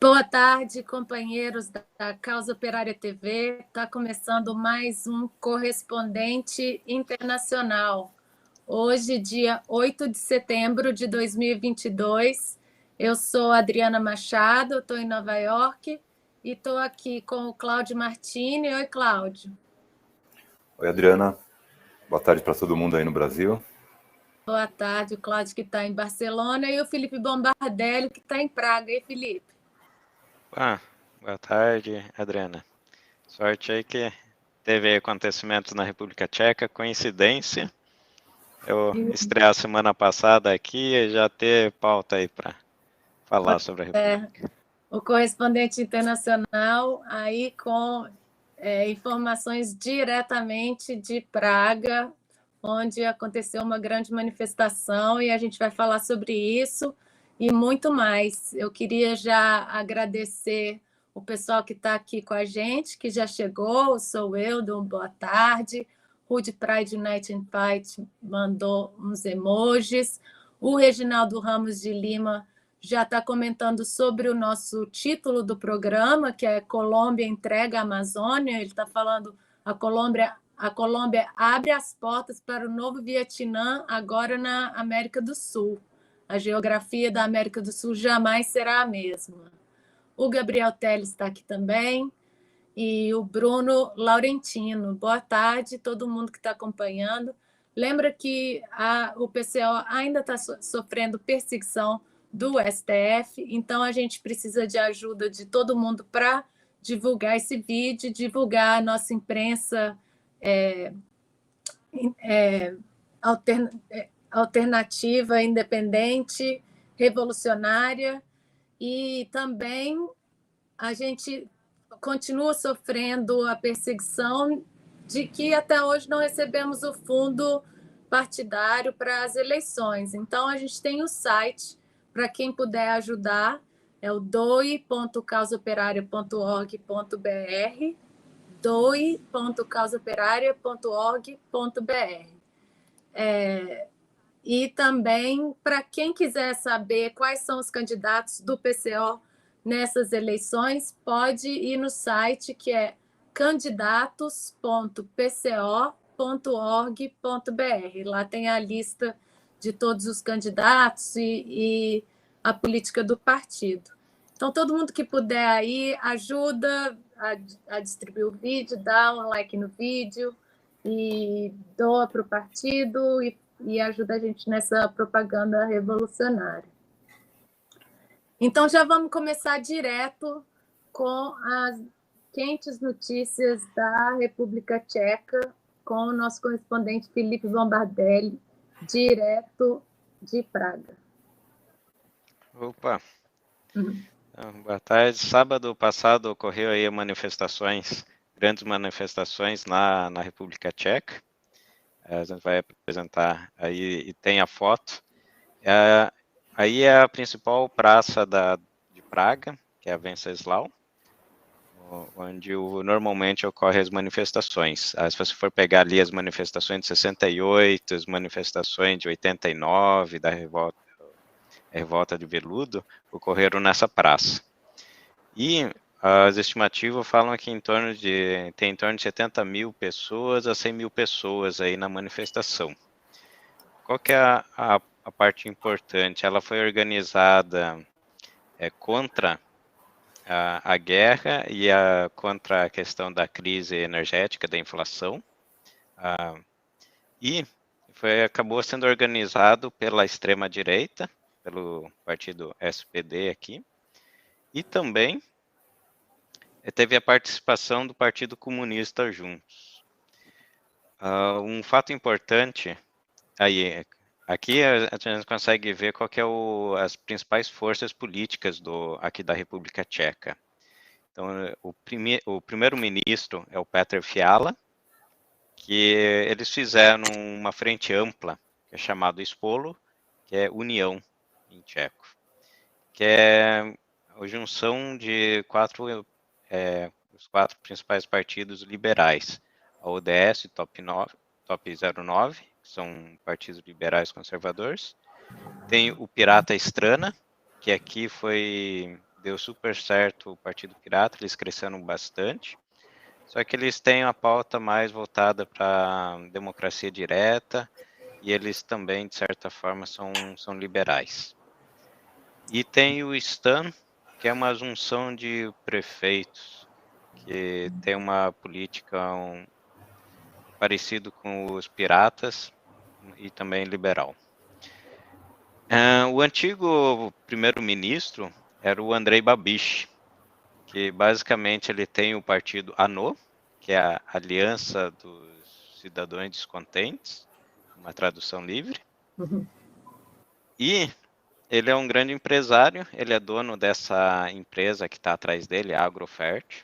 Boa tarde, companheiros da Causa Operária TV. Está começando mais um Correspondente Internacional. Hoje, dia 8 de setembro de 2022. Eu sou Adriana Machado, estou em Nova York e estou aqui com o Cláudio Martini. Oi, Cláudio. Oi, Adriana. Boa tarde para todo mundo aí no Brasil. Boa tarde, o Cláudio que está em Barcelona e o Felipe Bombardelli que está em Praga. E Felipe? Boa tarde, Adriana. Sorte aí que teve acontecimentos na República Tcheca, coincidência. Eu estrear semana passada aqui e já ter pauta aí para falar sobre a República. O correspondente internacional aí com informações diretamente de Praga, onde aconteceu uma grande manifestação e a gente vai falar sobre isso e muito mais. Eu queria já agradecer o pessoal que está aqui com a gente, que já chegou, sou eu, dou boa tarde. Rude Pride United Fight mandou uns emojis. O Reginaldo Ramos de Lima já está comentando sobre o nosso título do programa, que é Colômbia entrega a Amazônia. Ele está falando a Colômbia abre as portas para o novo Vietnã, agora na América do Sul. A geografia da América do Sul jamais será a mesma. O Gabriel Teles está aqui também, e o Bruno Laurentino. Boa tarde, todo mundo que está acompanhando. Lembra que o PCO ainda está sofrendo perseguição do STF, então a gente precisa de ajuda de todo mundo para divulgar esse vídeo, divulgar a nossa imprensa alternativa, independente, revolucionária, e também a gente continua sofrendo a perseguição de que até hoje não recebemos o fundo partidário para as eleições. Então, a gente tem o site, para quem puder ajudar, é o doe.causaoperaria.org.br, doe.causaoperaria.org.br. E também, para quem quiser saber quais são os candidatos do PCO nessas eleições, pode ir no site que é candidatos.pco.org.br. Lá tem a lista de todos os candidatos e a política do partido. Então, todo mundo que puder aí, ajuda a distribuir o vídeo, dá um like no vídeo e doa para o partido e ajuda a gente nessa propaganda revolucionária. Então, já vamos começar direto com as quentes notícias da República Tcheca, com o nosso correspondente Felipe Bombardelli, direto de Praga. Opa! Boa tarde. Sábado passado ocorreu aí grandes manifestações na República Tcheca. A gente vai apresentar aí, e tem a foto. Aí é a principal praça de Praga, que é a Venceslau, onde normalmente ocorrem as manifestações. Se você for pegar ali as manifestações de 68, as manifestações de 89, da revolta de Veludo, ocorreram nessa praça. E as estimativas falam que tem em torno de 70 mil pessoas a 100 mil pessoas aí na manifestação. Qual que é a parte importante? Ela foi organizada contra a guerra e contra a questão da crise energética, da inflação. E acabou sendo organizado pela extrema-direita, pelo partido SPD aqui, e também teve a participação do Partido Comunista juntos. Um fato importante, aqui a gente consegue ver qual que é as principais forças políticas aqui da República Tcheca. Então, o primeiro-ministro é o Petr Fiala, que eles fizeram uma frente ampla, que é chamado Spolo, que é União em tcheco, que é a junção de os quatro principais partidos liberais, a ODS, Top 09, que são partidos liberais conservadores. Tem o Pirata Strana, que aqui foi deu super certo o Partido Pirata, eles cresceram bastante, só que eles têm a pauta mais voltada para democracia direta, e eles também, de certa forma, são liberais. E tem o Stan, que é uma junção de prefeitos, que tem uma política parecido com os piratas e também liberal. O antigo primeiro-ministro era o Andrei Babiš, que basicamente ele tem o partido ANO, que é a Aliança dos Cidadãos Descontentes, uma tradução livre. E ele é um grande empresário, ele é dono dessa empresa que está atrás dele, a Agrofert,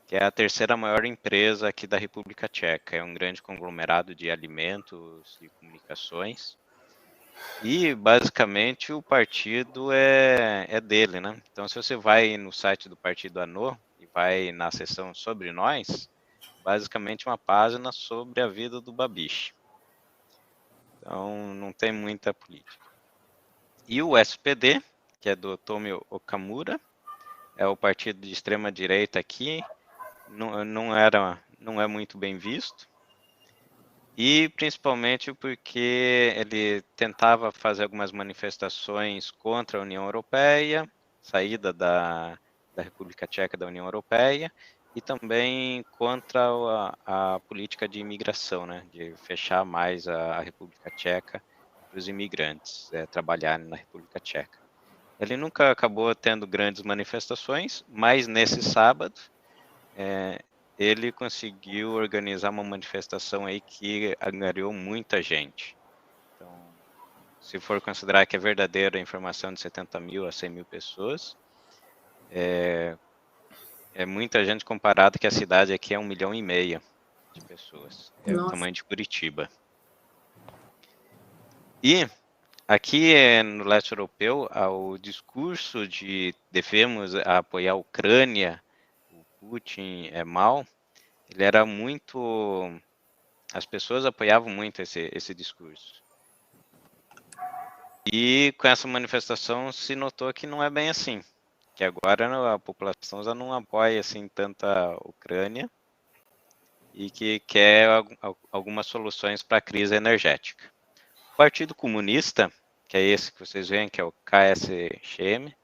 que é a terceira maior empresa aqui da República Tcheca. É um grande conglomerado de alimentos e comunicações. E, basicamente, o partido é dele, né? Então, se você vai no site do Partido ANO e vai na seção Sobre Nós, basicamente uma página sobre a vida do Babiš. Então, não tem muita política. E o SPD, que é do Tomio Okamura, é o partido de extrema-direita aqui, não é muito bem visto. E principalmente porque ele tentava fazer algumas manifestações contra a União Europeia, saída da República Tcheca da União Europeia, e também contra a política de imigração, né, de fechar mais a República Tcheca para os imigrantes trabalharem na República Tcheca. Ele nunca acabou tendo grandes manifestações, mas nesse sábado ele conseguiu organizar uma manifestação aí que angariou muita gente. Então, se for considerar que é verdadeira a informação de 70 mil a 100 mil pessoas, é muita gente comparado que a cidade aqui é 1,5 milhão de pessoas. É o tamanho de Curitiba. E aqui no leste europeu, o discurso de devemos apoiar a Ucrânia, o Putin é mau, ele era muito... As pessoas apoiavam muito esse discurso. E com essa manifestação se notou que não é bem assim. Que agora a população já não apoia assim tanto a Ucrânia e que quer algumas soluções para a crise energética. O Partido Comunista, que é esse que vocês veem, que é o KSČM,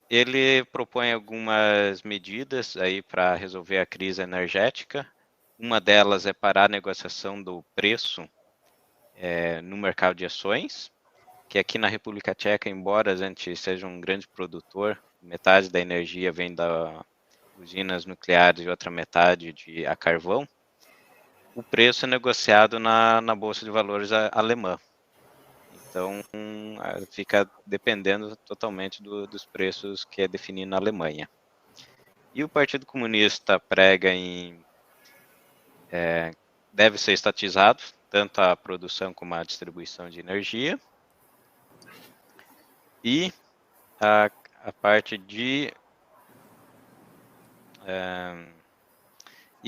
ele propõe algumas medidas aí para resolver a crise energética. Uma delas é parar a negociação do preço no mercado de ações, que aqui na República Tcheca, embora a gente seja um grande produtor, metade da energia vem das usinas nucleares e outra metade a carvão, o preço é negociado na Bolsa de Valores alemã. Então, fica dependendo totalmente dos preços que é definido na Alemanha. E o Partido Comunista prega deve ser estatizado, tanto a produção como a distribuição de energia. E a parte de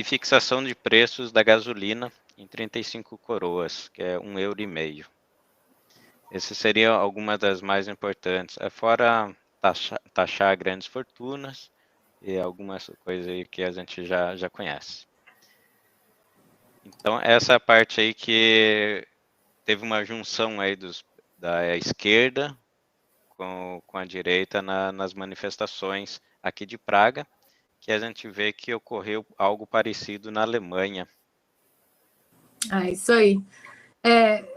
fixação de preços da gasolina em 35 coroas, que é 1,5 euro. Essas seriam algumas das mais importantes. Fora taxar grandes fortunas e algumas coisas aí que a gente já conhece. Então, essa é a parte aí que teve uma junção aí da esquerda com a direita nas manifestações aqui de Praga, que a gente vê que ocorreu algo parecido na Alemanha. Isso aí.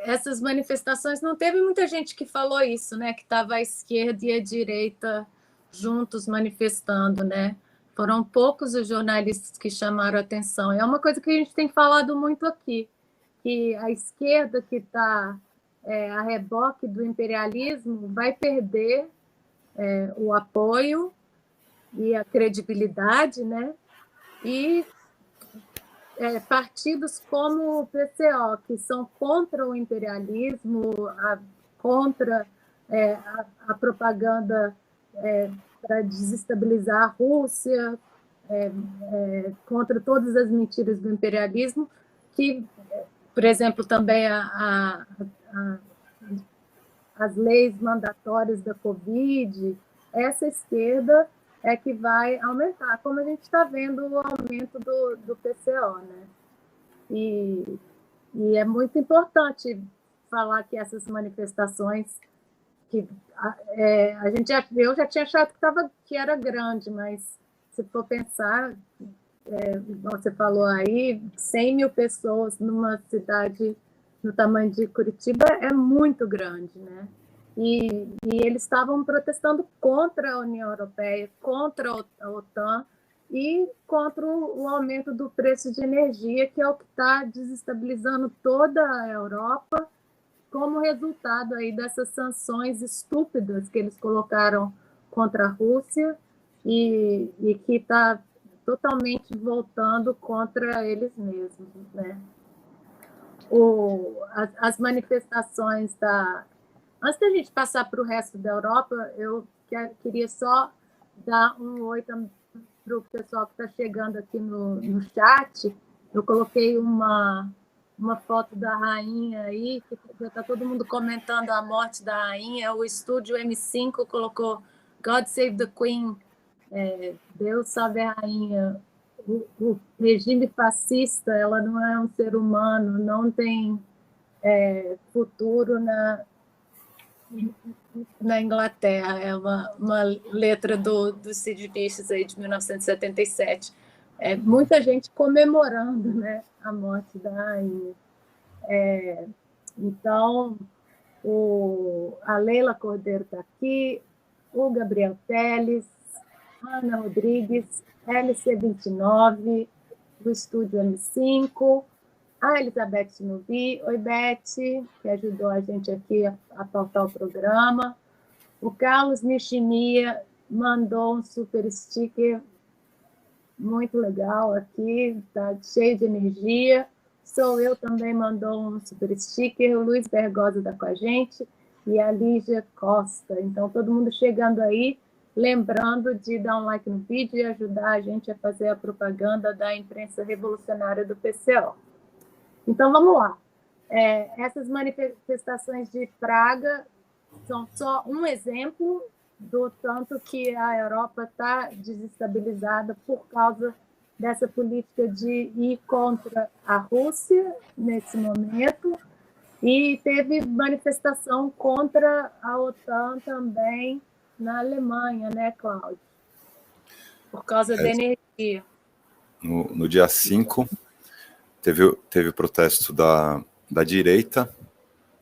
Essas manifestações, não teve muita gente que falou isso, né? Que estava a esquerda e a direita juntos manifestando, né? Foram poucos os jornalistas que chamaram a atenção. É uma coisa que a gente tem falado muito aqui, que a esquerda que está a reboque do imperialismo vai perder o apoio e a credibilidade, né? E partidos como o PCO, que são contra o imperialismo, contra a propaganda para desestabilizar a Rússia, contra todas as mentiras do imperialismo, que, por exemplo, também as leis mandatórias da Covid, essa esquerda é que vai aumentar, como a gente está vendo o aumento do PCO, né? E é muito importante falar que essas manifestações que eu já tinha achado que era grande, mas se for pensar, você falou aí, 100 mil pessoas numa cidade no tamanho de Curitiba é muito grande, né? E eles estavam protestando contra a União Europeia, contra a OTAN e contra o aumento do preço de energia, que é o que está desestabilizando toda a Europa, como resultado aí dessas sanções estúpidas que eles colocaram contra a Rússia e que está totalmente voltando contra eles mesmos, né? As manifestações da... Antes da gente passar para o resto da Europa, eu queria só dar um oi para o pessoal que está chegando aqui no chat. Eu coloquei uma foto da rainha aí, que está todo mundo comentando a morte da rainha. O estúdio M5 colocou God Save the Queen, Deus salve a rainha. O regime fascista, ela não é um ser humano, não tem futuro na Inglaterra. É uma letra do Sid Vicious aí de 1977. Muita gente comemorando, né, a morte da rainha. Então, a Leila Cordeiro está aqui, o Gabriel Teles, Ana Rodrigues, LC29, do Estúdio M5, a Elizabeth Nubi, oi Beth, que ajudou a gente aqui a pautar o programa. O Carlos Nishimiya mandou um super sticker muito legal aqui, tá cheio de energia. Sou eu também mandou um super sticker, o Luiz Bergosa está com a gente e a Lígia Costa. Então, todo mundo chegando aí, lembrando de dar um like no vídeo e ajudar a gente a fazer a propaganda da imprensa revolucionária do PCO. Então, vamos lá. Essas manifestações de Praga são só um exemplo do tanto que a Europa está desestabilizada por causa dessa política de ir contra a Rússia nesse momento, e teve manifestação contra a OTAN também na Alemanha, né, Cláudio? Por causa da energia. No dia 5, teve o protesto da direita,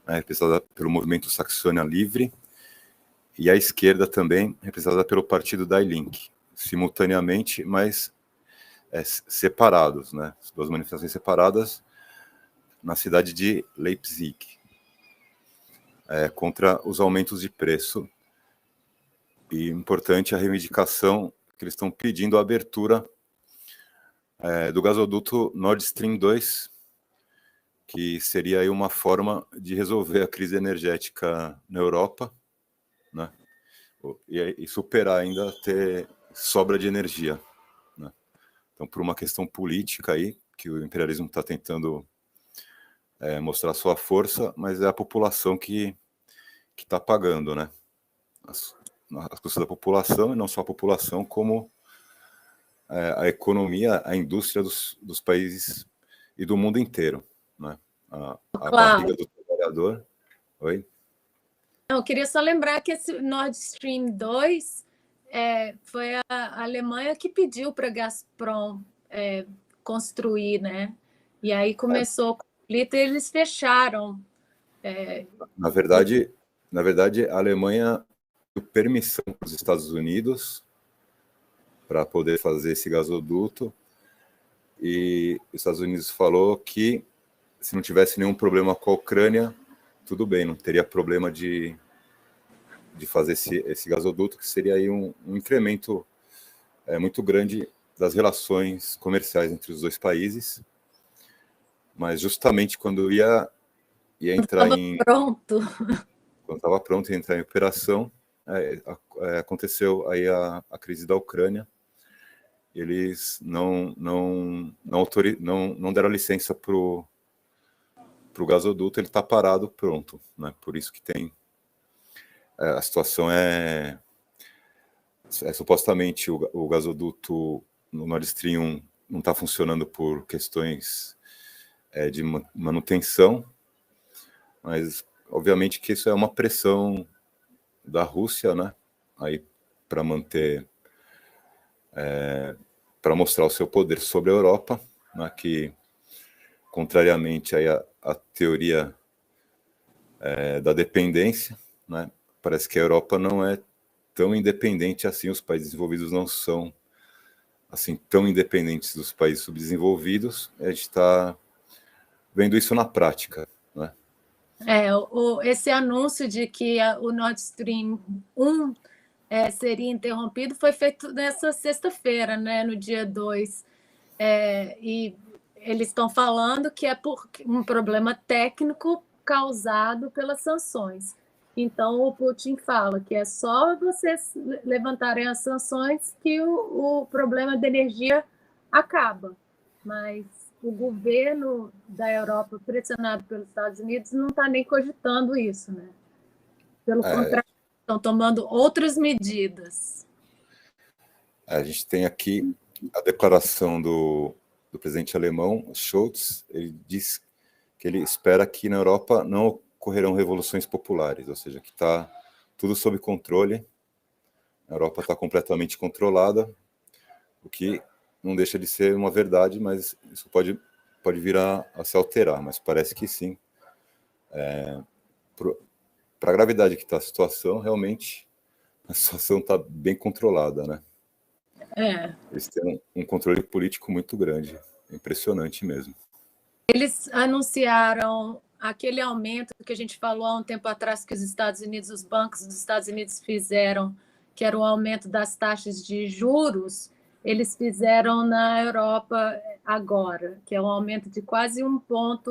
representada pelo movimento Saxônia Livre, e a esquerda também, representada pelo partido Die Linke, simultaneamente, mas separados, né? As duas manifestações separadas na cidade de Leipzig, contra os aumentos de preço. E importante a reivindicação que eles estão pedindo a abertura do gasoduto Nord Stream 2, que seria aí uma forma de resolver a crise energética na Europa, né? E superar ainda ter sobra de energia, né? Então, por uma questão política aí, que o imperialismo está tentando mostrar sua força, mas é a população que está pagando, né? As custas da população, e não só a população, como a economia, a indústria dos países e do mundo inteiro, né? A barriga do trabalhador. Oi? Eu queria só lembrar que esse Nord Stream 2 foi a Alemanha que pediu para a Gazprom construir, né? E aí começou o conflito e eles fecharam. Na verdade, a Alemanha deu permissão para os Estados Unidos para poder fazer esse gasoduto, e os Estados Unidos falou que se não tivesse nenhum problema com a Ucrânia, tudo bem, não teria problema de fazer esse gasoduto, que seria aí um incremento muito grande das relações comerciais entre os dois países. Mas justamente quando ia entrar quando estava pronto e entrar em operação, aconteceu aí a crise da Ucrânia. Eles não deram licença para o gasoduto, ele está parado, pronto, né? Por isso que tem a situação supostamente o gasoduto no Nord Stream 1 não está funcionando por questões de manutenção, mas obviamente que isso é uma pressão da Rússia, né? Aí para manter, para mostrar o seu poder sobre a Europa, né? Que contrariamente aí a teoria da dependência, né? Parece que a Europa não é tão independente assim, os países desenvolvidos não são assim tão independentes dos países subdesenvolvidos. A gente está vendo isso na prática, né? Esse anúncio de que o Nord Stream 1 seria interrompido foi feito nessa sexta-feira, né, no dia 2. E eles estão falando que é por um problema técnico causado pelas sanções. Então, o Putin fala que é só vocês levantarem as sanções que o problema da energia acaba. Mas o governo da Europa, pressionado pelos Estados Unidos, não está nem cogitando isso, né? Pelo contrário, estão tomando outras medidas. A gente tem aqui a declaração do presidente alemão, Scholz. Ele diz que ele espera que na Europa não ocorrerão revoluções populares, ou seja, que está tudo sob controle. A Europa está completamente controlada, o que não deixa de ser uma verdade, mas isso pode vir a se alterar, mas parece que sim. Para a gravidade que está a situação, realmente a situação está bem controlada, né? Eles têm um controle político muito grande, impressionante mesmo. Eles anunciaram aquele aumento que a gente falou há um tempo atrás que os bancos dos Estados Unidos fizeram, que era o aumento das taxas de juros, eles fizeram na Europa agora, que é um aumento de quase 1 ponto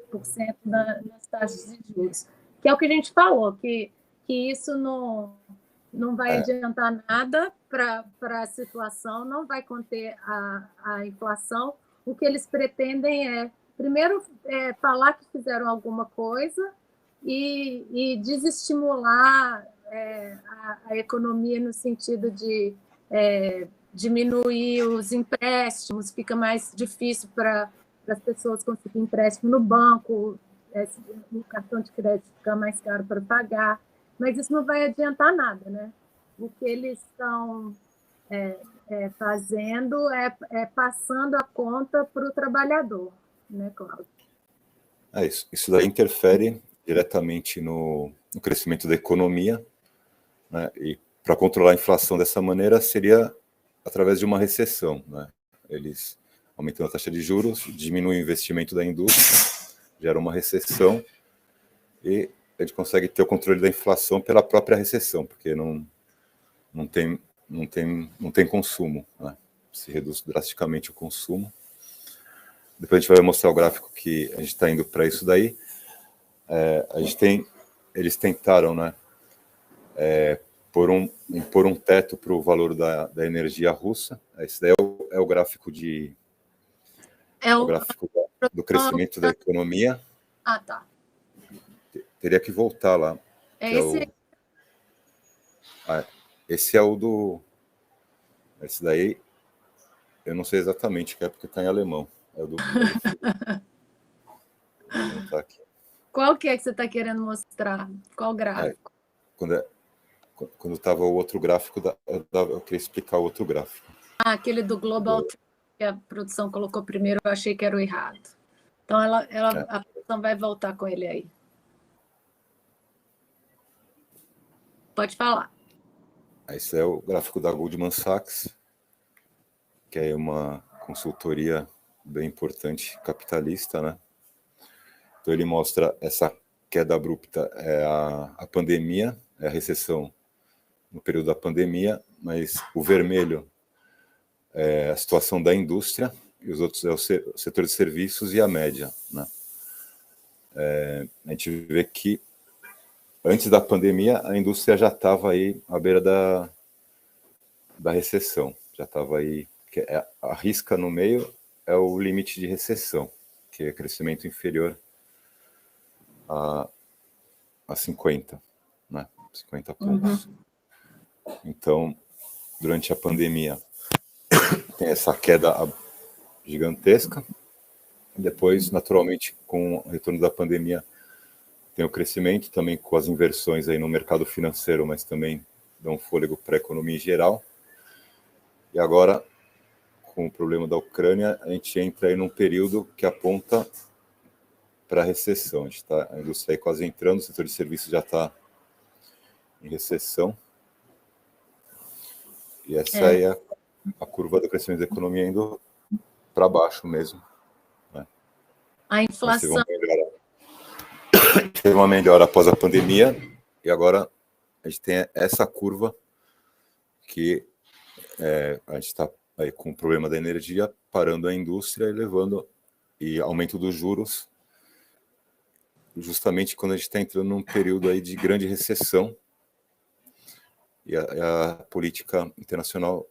por cento nas taxas de juros, que é o que a gente falou, que isso não vai adiantar nada para a situação, não vai conter a inflação. O que eles pretendem primeiro, falar que fizeram alguma coisa e desestimular a economia no sentido de diminuir os empréstimos, fica mais difícil para as pessoas conseguirem empréstimo no banco, o cartão de crédito fica mais caro para pagar, mas isso não vai adiantar nada, né? O que eles estão fazendo passando a conta para o trabalhador, né, Cláudio? Isso daí interfere diretamente no crescimento da economia, né? E para controlar a inflação dessa maneira seria através de uma recessão, né? Eles aumentando a taxa de juros, diminuem o investimento da indústria, gera uma recessão e a gente consegue ter o controle da inflação pela própria recessão, porque não tem consumo, né? Se reduz drasticamente o consumo. Depois a gente vai mostrar o gráfico que a gente está indo para isso daí. Eles tentaram, né, pôr um teto para o valor da energia russa. Esse daí é o gráfico o gráfico do crescimento da economia. Ah, tá. Teria que voltar lá. Esse é o do... Esse daí, eu não sei exatamente, que é porque está em alemão. É o do... Tá aqui. Qual que você está querendo mostrar? Qual gráfico? Quando estava o outro gráfico, eu queria explicar o outro gráfico. Aquele do Global, que a produção colocou primeiro, eu achei que era o errado. Então, a produção vai voltar com ele aí. Pode falar. Esse é o gráfico da Goldman Sachs, que é uma consultoria bem importante, capitalista, né? Então, ele mostra essa queda abrupta, a pandemia, a recessão no período da pandemia, mas o vermelho é a situação da indústria, e os outros é o setor de serviços e a média, né? A gente vê que antes da pandemia a indústria já estava aí à beira da recessão, já estava aí, que a risca no meio é o limite de recessão, que é crescimento inferior a a 50, né? 50 pontos. Então, durante a pandemia, tem essa queda gigantesca. Depois, naturalmente, com o retorno da pandemia, tem o crescimento, também com as inversões aí no mercado financeiro, mas também dão fôlego para a economia em geral. E agora, com o problema da Ucrânia, a gente entra aí num período que aponta para a recessão. A indústria aí quase entrando, o setor de serviços já está em recessão. E essa aí é a curva do crescimento da economia indo para baixo mesmo. Né? A inflação... Teve uma melhora após a pandemia, e agora a gente tem essa curva que a gente está aí com o problema da energia, parando a indústria e levando e aumento dos juros, justamente quando a gente está entrando num período aí de grande recessão, e a política internacional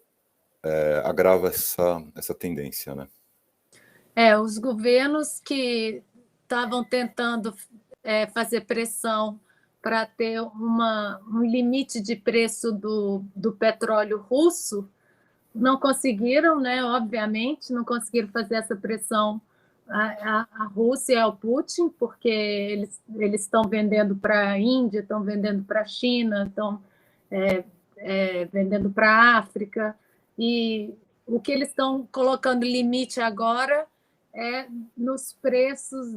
agrava essa tendência, né? Os governos que estavam tentando fazer pressão para ter um limite de preço do petróleo russo, não conseguiram, né? Obviamente, não conseguiram fazer essa pressão à Rússia e ao Putin, porque eles estão vendendo para a Índia, estão vendendo para a China, estão vendendo para a África, e o que eles estão colocando limite agora é nos preços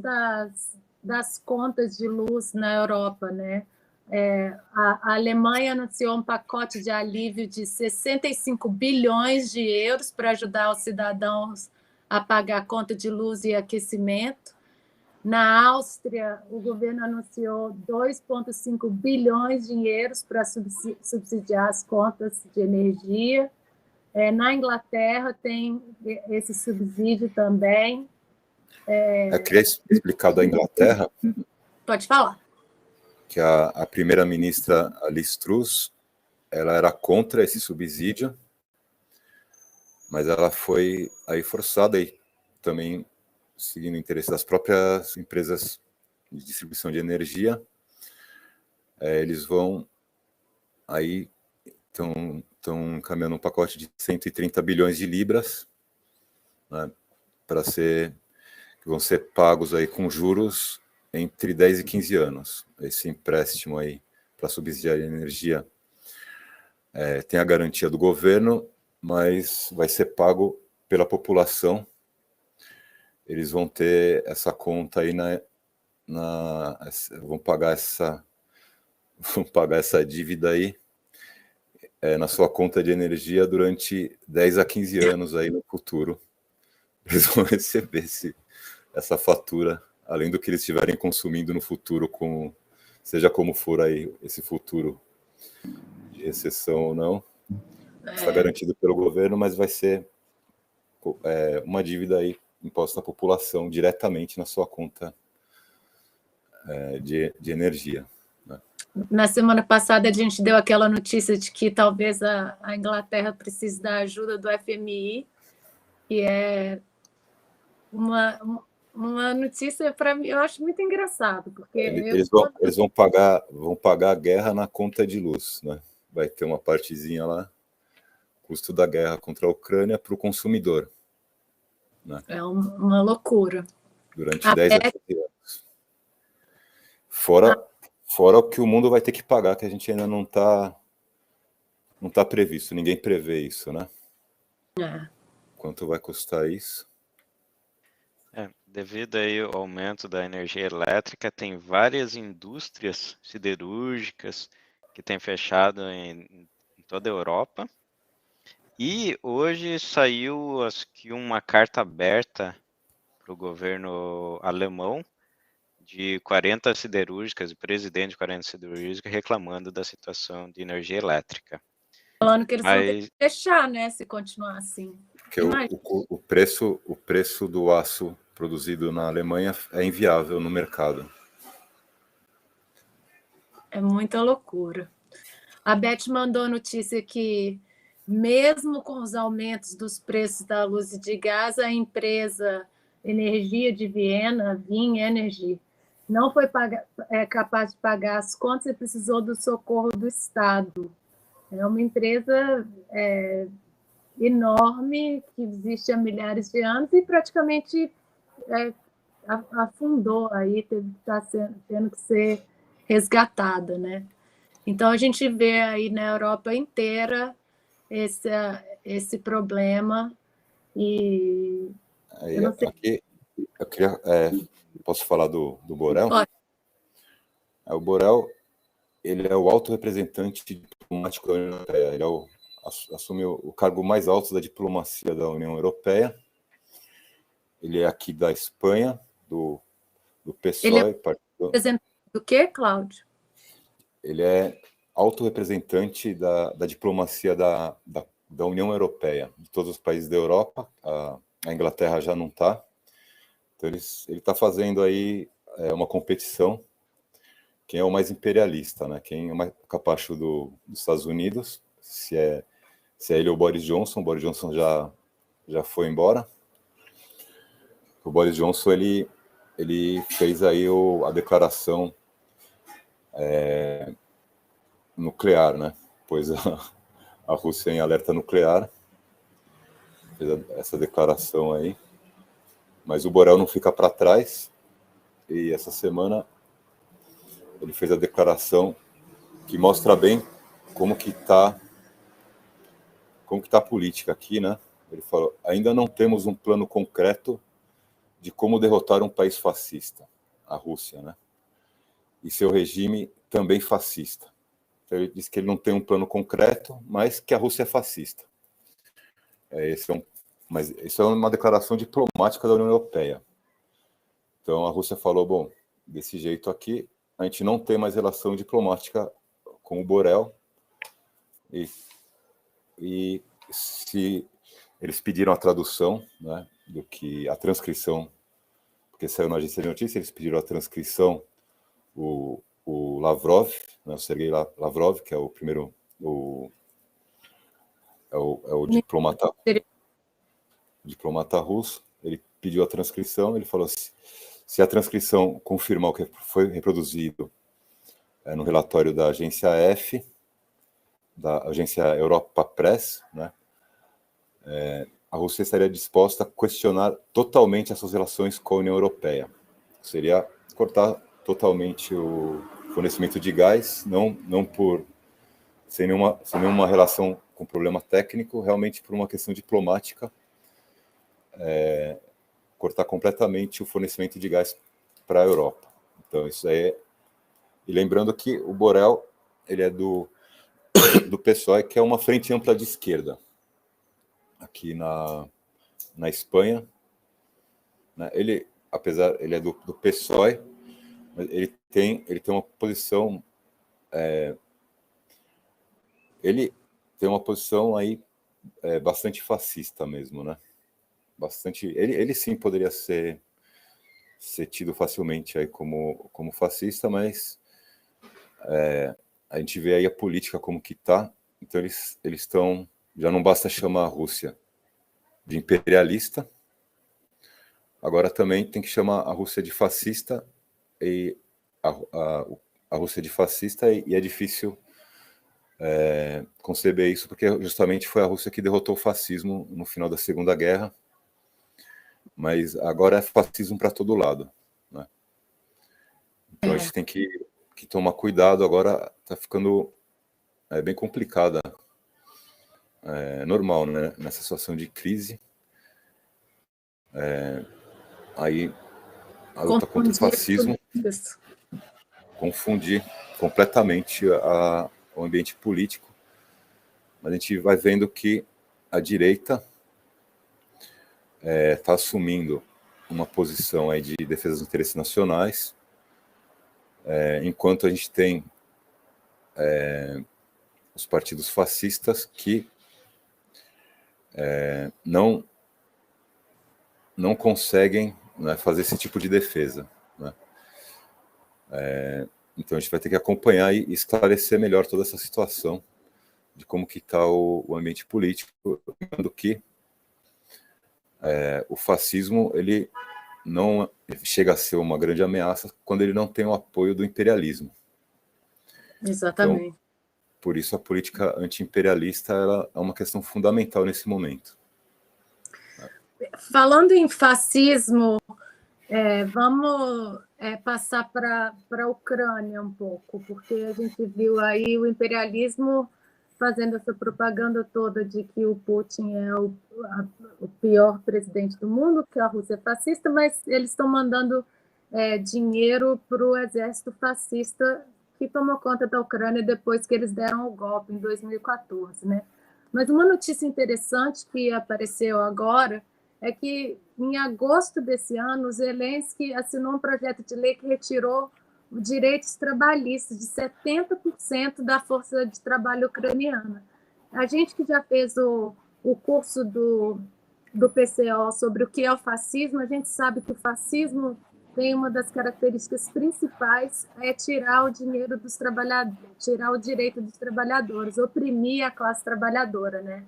das contas de luz na Europa, né? A Alemanha anunciou um pacote de alívio de 65 bilhões de euros para ajudar os cidadãos a pagar a conta de luz e aquecimento. Na Áustria, o governo anunciou 2,5 bilhões de euros para subsidiar as contas de energia. Na Inglaterra tem esse subsídio também. Eu queria explicar da Inglaterra. Pode falar. Que a primeira-ministra Liz Truss, ela era contra esse subsídio, mas ela foi aí forçada, e também seguindo o interesse das próprias empresas de distribuição de energia, eles vão aí estão encaminhando um pacote de 130 bilhões de libras, né, que vão ser pagos aí com juros entre 10 e 15 anos. Esse empréstimo aí para subsidiar a energia tem a garantia do governo, mas vai ser pago pela população. Eles vão ter essa conta aí vão pagar essa dívida aí na sua conta de energia durante 10 a 15 anos aí no futuro. Eles vão receber essa fatura, além do que eles estiverem consumindo no futuro, seja como for aí esse futuro de recessão ou não. Está garantido pelo governo, mas vai ser uma dívida aí imposta à população diretamente na sua conta de energia. Né? Na semana passada, a gente deu aquela notícia de que talvez a Inglaterra precise da ajuda do FMI, e é uma notícia, para mim, eu acho muito engraçado, porque eles vão pagar a guerra na conta de luz, né? Vai ter uma partezinha lá, custo da guerra contra a Ucrânia para o consumidor. Né? É uma loucura. Durante 10 a 15 anos. Fora o que o mundo vai ter que pagar, que a gente ainda não tá previsto, ninguém prevê isso, né? Quanto vai custar isso? Devido aí ao aumento da energia elétrica, tem várias indústrias siderúrgicas que têm fechado em toda a Europa. E hoje saiu uma carta aberta para o governo alemão de 40 siderúrgicas, o presidente de 40 siderúrgicas, reclamando da situação de energia elétrica. Falando que eles vão ter que fechar, né, se continuar assim. Porque o preço do aço produzido na Alemanha é inviável no mercado. É muita loucura. A Beth mandou a notícia que, mesmo com os aumentos dos preços da luz e de gás, a empresa Energia de Viena, Wien Energy, não foi capaz de pagar as contas e precisou do socorro do Estado. É uma empresa enorme, que existe há milhares de anos e praticamente afundou, aí está tendo que ser resgatada, né? Então, a gente vê aí na Europa inteira esse problema e eu não sei... Aqui, eu queria... posso falar do Borrell? Pode. O Borrell, ele é o alto representante diplomático da União Europeia. Ele assume o cargo mais alto da diplomacia da União Europeia. Ele é aqui da Espanha, do PSOE. Ele é representante do quê, Cláudio? Ele é alto representante da diplomacia da União Europeia, de todos os países da Europa. A Inglaterra já não está. Então, ele está fazendo aí uma competição. Quem é o mais imperialista, né? Quem é o mais capacho dos Estados Unidos, se é ele ou o Boris Johnson. O Boris Johnson já foi embora. O Boris Johnson, ele fez aí a declaração nuclear, né? Pois a Rússia em alerta nuclear, fez essa declaração aí. Mas o Borrell não fica para trás, e essa semana ele fez a declaração que mostra bem como que tá a política aqui, né? Ele falou: ainda não temos um plano concreto de como derrotar um país fascista, a Rússia, né? E seu regime também fascista. Então, ele disse que ele não tem um plano concreto, mas que a Rússia é fascista. Mas isso é uma declaração diplomática da União Europeia. Então a Rússia falou: bom, desse jeito aqui, a gente não tem mais relação diplomática com o Borrell, e se eles pediram a tradução, né, a transcrição, porque saiu na agência de notícias, eles pediram a transcrição, o Lavrov, né, o Sergei Lavrov, que é o primeiro, o diplomata russo, ele pediu a transcrição, ele falou: se a transcrição confirmar o que foi reproduzido no relatório da agência F, da agência Europa Press, né, a Rússia estaria disposta a questionar totalmente as suas relações com a União Europeia. Seria cortar totalmente o fornecimento de gás, sem nenhuma relação com problema técnico, realmente por uma questão diplomática, cortar completamente o fornecimento de gás para a Europa. Então, isso aí E lembrando que o Borrell, ele é do PSOE, que é uma frente ampla de esquerda, aqui na Espanha. Né? Ele é do PSOE, mas ele tem uma posição... ele tem uma posição aí bastante fascista mesmo, né? Ele sim poderia ser tido facilmente aí como fascista, mas a gente vê aí a política como que tá. Então eles estão... Já não basta chamar a Rússia de imperialista, agora também tem que chamar a Rússia de fascista, e a Rússia de fascista, e é difícil conceber isso, porque justamente foi a Rússia que derrotou o fascismo no final da Segunda Guerra, mas agora é fascismo para todo lado, né? Então a gente tem que tomar cuidado. Agora está ficando bem complicada, normal, né? Nessa situação de crise, aí a luta contra o fascismo, confundir completamente o ambiente político. Mas a gente vai vendo que a direita está assumindo uma posição aí de defesa dos interesses nacionais, enquanto a gente tem os partidos fascistas que não conseguem, né, fazer esse tipo de defesa, né? Então a gente vai ter que acompanhar e esclarecer melhor toda essa situação de como que está o ambiente político, lembrando que o fascismo ele não chega a ser uma grande ameaça quando ele não tem o apoio do imperialismo. Exatamente. Então, por isso a política anti-imperialista ela é uma questão fundamental nesse momento. Falando em fascismo, vamos passar para a Ucrânia um pouco, porque a gente viu aí o imperialismo fazendo essa propaganda toda de que o Putin é o pior presidente do mundo, que a Rússia é fascista, mas eles estão mandando dinheiro para o exército fascista que tomou conta da Ucrânia depois que eles deram o golpe em 2014, né? Mas uma notícia interessante que apareceu agora é que, em agosto desse ano, o Zelensky assinou um projeto de lei que retirou os direitos trabalhistas de 70% da força de trabalho ucraniana. A gente que já fez o curso do PCO sobre o que é o fascismo, a gente sabe que o fascismo tem uma das características principais é tirar o dinheiro dos trabalhadores, tirar o direito dos trabalhadores, oprimir a classe trabalhadora, né?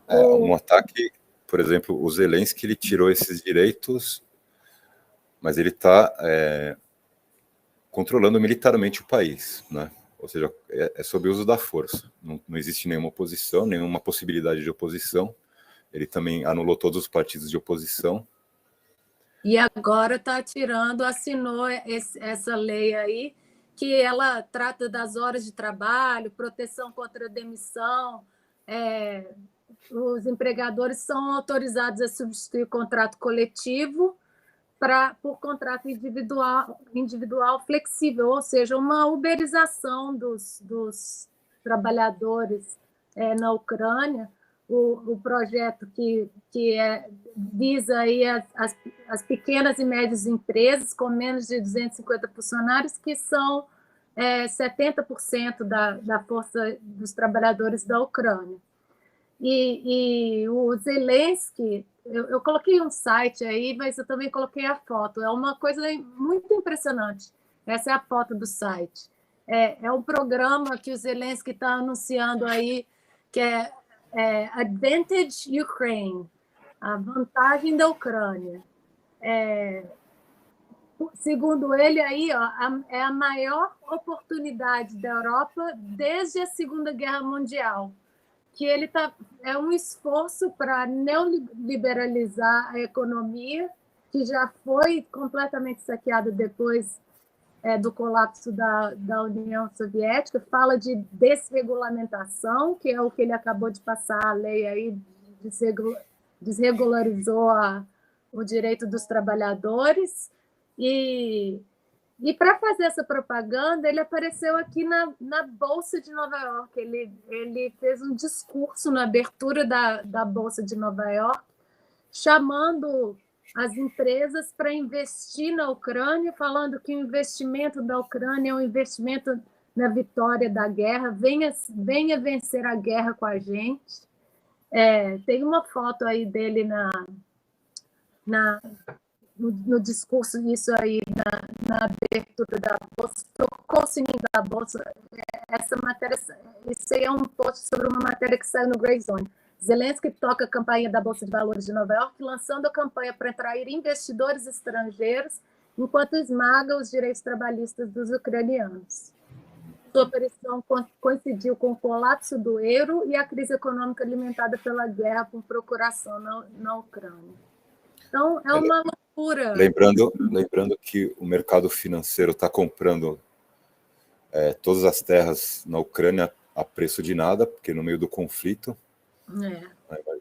Um ataque, por exemplo, o Zelensky, ele tirou esses direitos, mas ele está controlando militarmente o país, né? Ou seja, é sob o uso da força. Não existe nenhuma oposição, nenhuma possibilidade de oposição. Ele também anulou todos os partidos de oposição. E agora está tirando, assinou essa lei aí, que ela trata das horas de trabalho, proteção contra a demissão. Os empregadores são autorizados a substituir o contrato coletivo por contrato individual flexível, ou seja, uma uberização dos trabalhadores na Ucrânia. O projeto que visa aí as pequenas e médias empresas com menos de 250 funcionários, que são 70% da força dos trabalhadores da Ucrânia. E o Zelensky, eu coloquei um site aí, mas eu também coloquei a foto. É uma coisa muito impressionante. Essa é a foto do site. É um programa que o Zelensky está anunciando aí, que é Advantage Ukraine, a vantagem da Ucrânia. Segundo ele, aí, é a maior oportunidade da Europa desde a Segunda Guerra Mundial, que ele é um esforço para neoliberalizar a economia, que já foi completamente saqueada depois do colapso da União Soviética. Fala de desregulamentação, que é o que ele acabou de passar, a lei aí desregularizou o direito dos trabalhadores. E para fazer essa propaganda, ele apareceu aqui na Bolsa de Nova York. Ele fez um discurso na abertura da Bolsa de Nova York, chamando as empresas para investir na Ucrânia, falando que o investimento da Ucrânia é um investimento na vitória da guerra. Venha vencer a guerra com a gente. Tem uma foto aí dele no discurso, isso aí na abertura da Bolsa, tocou o sininho da Bolsa. Essa matéria, isso aí é um post sobre uma matéria que saiu no Grey Zone. Zelensky toca a campanha da Bolsa de Valores de Nova York, lançando a campanha para atrair investidores estrangeiros, enquanto esmaga os direitos trabalhistas dos ucranianos. Sua aparição coincidiu com o colapso do euro e a crise econômica alimentada pela guerra por procuração na Ucrânia. Então, é uma loucura. Lembrando que o mercado financeiro está comprando todas as terras na Ucrânia a preço de nada, porque no meio do conflito.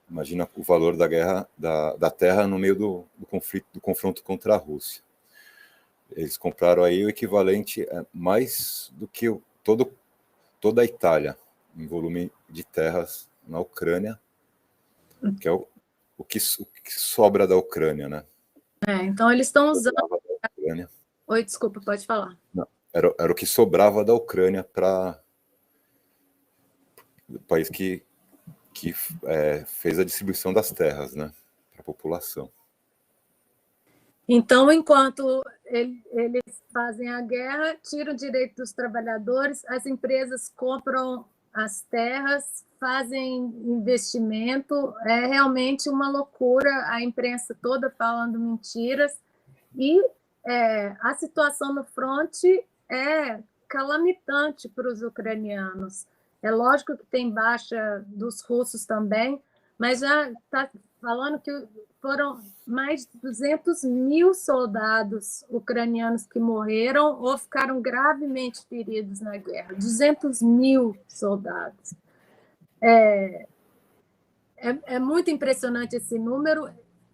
Imagina o valor da guerra da terra no meio do conflito, do confronto contra a Rússia. Eles compraram aí o equivalente mais do que toda a Itália em volume de terras na Ucrânia, que é o que sobra da Ucrânia, né? Então eles estão usando. Oi, desculpa, pode falar. Não, era o que sobrava da Ucrânia para o país que fez a distribuição das terras, né, para a população. Então, enquanto eles fazem a guerra, tiram o direito dos trabalhadores, as empresas compram as terras, fazem investimento, é realmente uma loucura, a imprensa toda falando mentiras. E a situação no fronte é calamitante para os ucranianos. É lógico que tem baixa dos russos também, mas já está falando que foram mais de 200 mil soldados ucranianos que morreram ou ficaram gravemente feridos na guerra. 200 mil soldados. É muito impressionante esse número.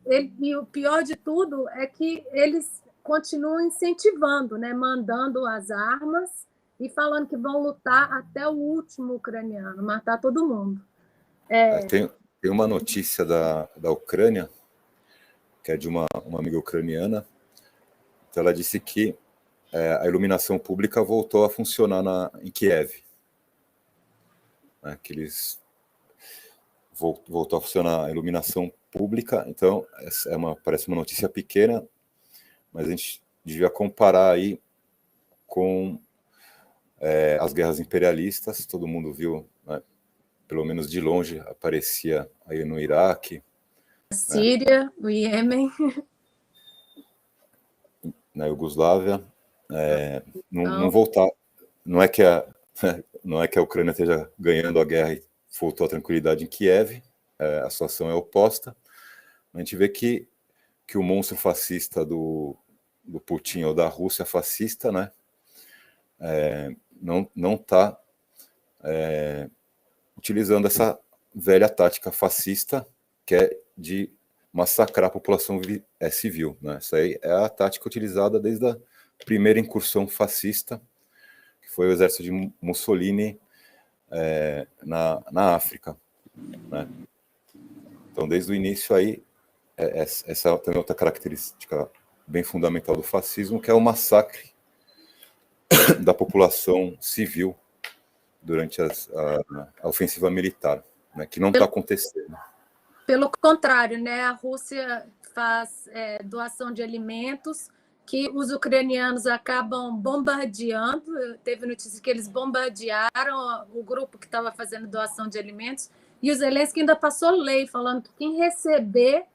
E o pior de tudo é que eles continuam incentivando, né, mandando as armas e falando que vão lutar até o último ucraniano, matar todo mundo. Tem uma notícia da Ucrânia, que é de uma amiga ucraniana. Então ela disse que a iluminação pública voltou a funcionar em Kiev. Que eles voltou a funcionar a iluminação pública. Então parece uma notícia pequena, mas a gente devia comparar aí com as guerras imperialistas. Todo mundo viu, né, pelo menos de longe, aparecia aí no Iraque, a Síria, o Iêmen, na Iugoslávia. Não voltar, não é que a Ucrânia esteja ganhando a guerra e voltou a tranquilidade em Kiev. A situação é oposta. A gente vê que o monstro fascista do Putin, ou da Rússia fascista, né, não está utilizando essa velha tática fascista, que é de massacrar a população civil, né? Essa aí é a tática utilizada desde a primeira incursão fascista, que foi o exército de Mussolini na África, né? Então, desde o início aí, essa também é outra característica bem fundamental do fascismo, que é o massacre da população civil durante a ofensiva militar, né, que não está acontecendo. Pelo contrário, né, a Rússia faz doação de alimentos que os ucranianos acabam bombardeando. Teve notícia que eles bombardearam o grupo que estava fazendo doação de alimentos, e o Zelensky ainda passou lei falando que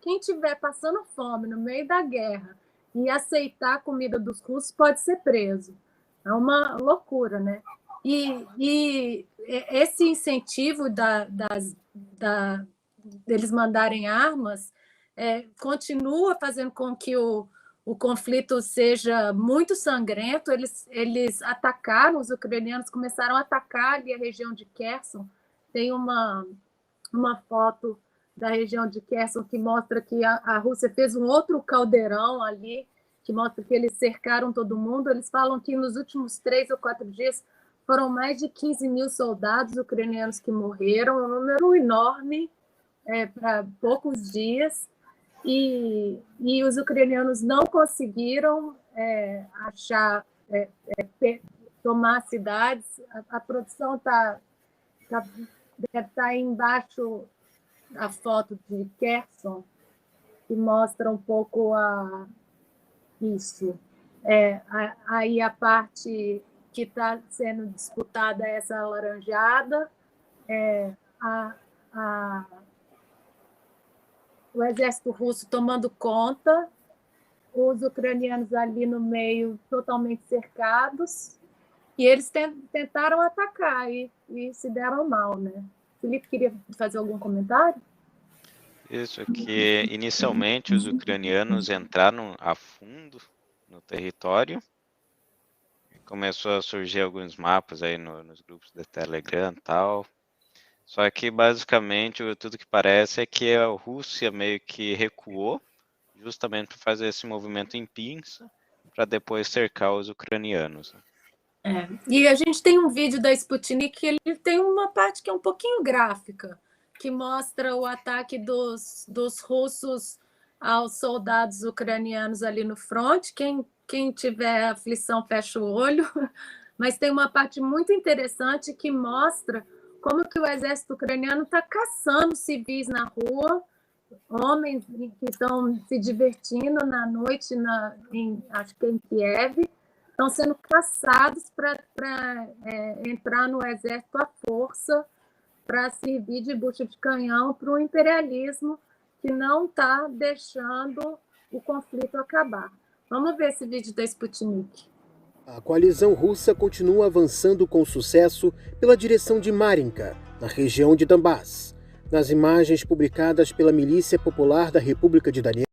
quem estiver passando fome no meio da guerra e aceitar a comida dos russos pode ser preso. É uma loucura, né? E esse incentivo deles mandarem armas continua fazendo com que o conflito seja muito sangrento. Eles atacaram, os ucranianos começaram a atacar ali a região de Kherson. Tem uma foto da região de Kherson que mostra que a Rússia fez um outro caldeirão ali, que mostra que eles cercaram todo mundo. Eles falam que nos últimos 3 ou 4 dias foram mais de 15 mil soldados ucranianos que morreram, um número enorme para poucos dias. E os ucranianos não conseguiram tomar cidades. A produção deve estar embaixo da foto de Kherson, que mostra um pouco isso. Aí a parte que está sendo disputada é essa alaranjada. O exército russo tomando conta, os ucranianos ali no meio totalmente cercados, e eles tentaram atacar e se deram mal, né? Felipe queria fazer algum comentário? Isso, que inicialmente os ucranianos entraram a fundo no território, começou a surgir alguns mapas aí nos grupos de Telegram e tal. Só que, basicamente, tudo que parece é que a Rússia meio que recuou, justamente para fazer esse movimento em pinça, para depois cercar os ucranianos. E a gente tem um vídeo da Sputnik que ele tem uma parte que é um pouquinho gráfica, que mostra o ataque dos russos aos soldados ucranianos ali no fronte. Quem tiver aflição, fecha o olho. Mas tem uma parte muito interessante que mostra como que o exército ucraniano está caçando civis na rua, homens que estão se divertindo na noite, acho que em Kiev, estão sendo caçados para entrar no exército à força, para servir de bucha de canhão para o imperialismo que não está deixando o conflito acabar. Vamos ver esse vídeo da Sputnik. A coalizão russa continua avançando com sucesso pela direção de Marinka, na região de Donbass. Nas imagens publicadas pela Milícia Popular da República de Donetsk,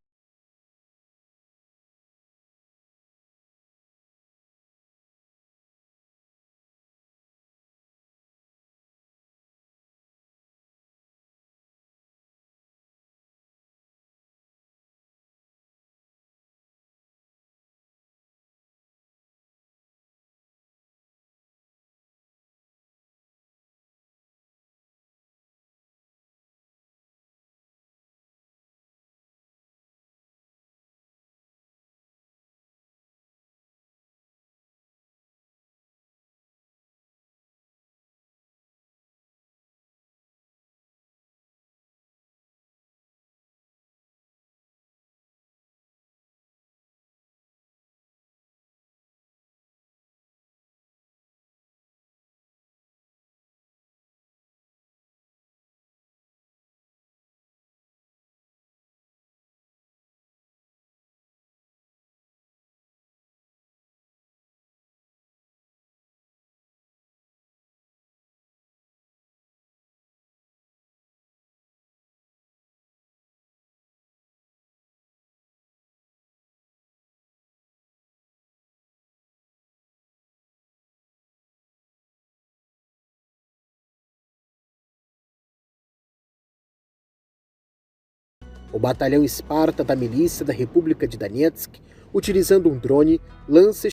o batalhão Esparta da Milícia da República de Donetsk, utilizando um drone, lança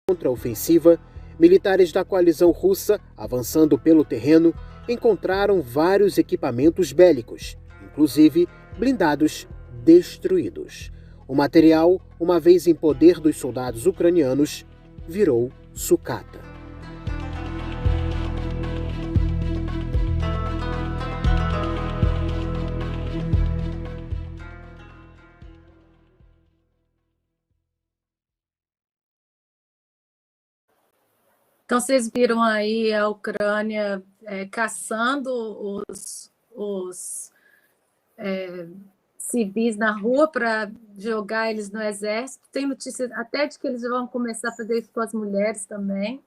contra-ofensiva, militares da coalizão russa, avançando pelo terreno, encontraram vários equipamentos bélicos, inclusive blindados destruídos. O material, uma vez em poder dos soldados ucranianos, virou sucata. Então, vocês viram aí a Ucrânia caçando os civis na rua para jogar eles no exército. Tem notícias até de que eles vão começar a fazer isso com as mulheres também.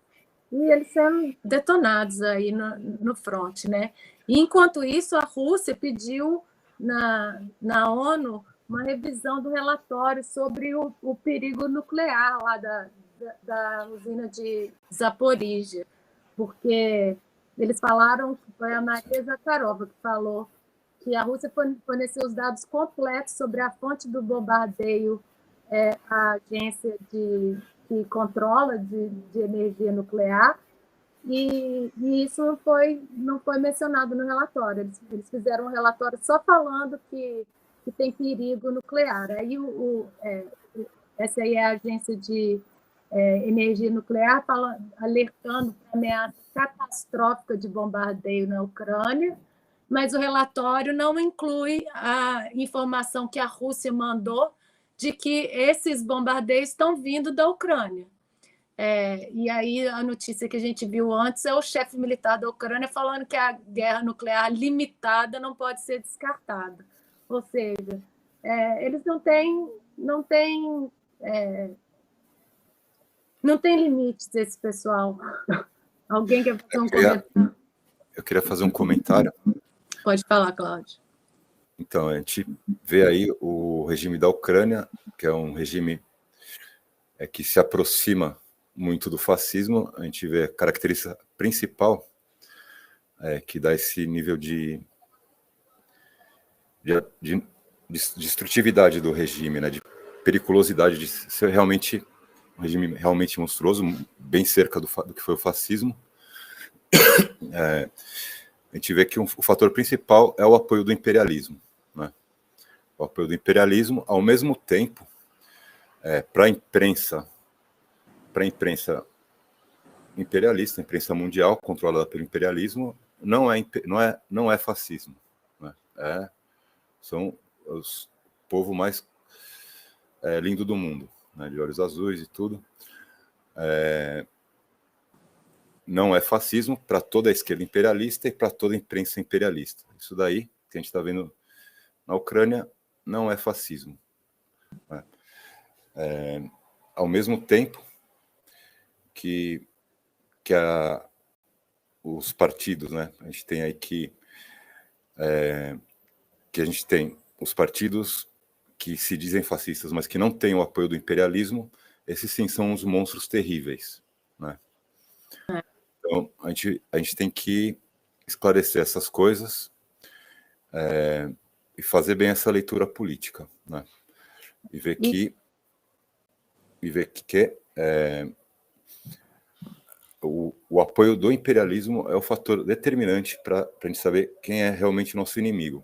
E eles sendo detonados aí no front, né? E, enquanto isso, a Rússia pediu na ONU uma revisão do relatório sobre o perigo nuclear lá da usina de Zaporíjia, porque eles falaram, foi a Maria Zakharova que falou que a Rússia forneceu os dados completos sobre a fonte do bombardeio à agência que controla de energia nuclear, e isso não foi mencionado no relatório. Eles fizeram um relatório só falando que tem perigo nuclear. Aí essa aí é a Agência de Energia Nuclear, alertando para ameaça catastrófica de bombardeio na Ucrânia, mas o relatório não inclui a informação que a Rússia mandou de que esses bombardeios estão vindo da Ucrânia. E aí a notícia que a gente viu antes é o chefe militar da Ucrânia falando que a guerra nuclear limitada não pode ser descartada. Ou seja, eles não têm limites, esse pessoal. Alguém quer fazer um comentário? Eu queria fazer um comentário. Pode falar, Cláudio. Então, a gente vê aí o regime da Ucrânia, que é um regime que se aproxima muito do fascismo. A gente vê a característica principal que dá esse nível de destrutividade do regime, né, de periculosidade, de ser realmente um regime realmente monstruoso, bem cerca do que foi o fascismo. A gente vê que o fator principal é o apoio do imperialismo, né? O apoio do imperialismo, ao mesmo tempo, para a imprensa imperialista, a imprensa mundial controlada pelo imperialismo, não é fascismo, né? São o povo mais lindo do mundo, né? De olhos azuis e tudo. Não é fascismo para toda a esquerda imperialista e para toda a imprensa imperialista. Isso daí que a gente está vendo na Ucrânia não é fascismo, né? Ao mesmo tempo que os partidos, né? A gente tem aí que a gente tem os partidos que se dizem fascistas, mas que não têm o apoio do imperialismo. Esses sim são os monstros terríveis, né? Então, a gente tem que esclarecer essas coisas e fazer bem essa leitura política, né? E ver que o apoio do imperialismo é o fator determinante para a gente saber quem é realmente nosso inimigo.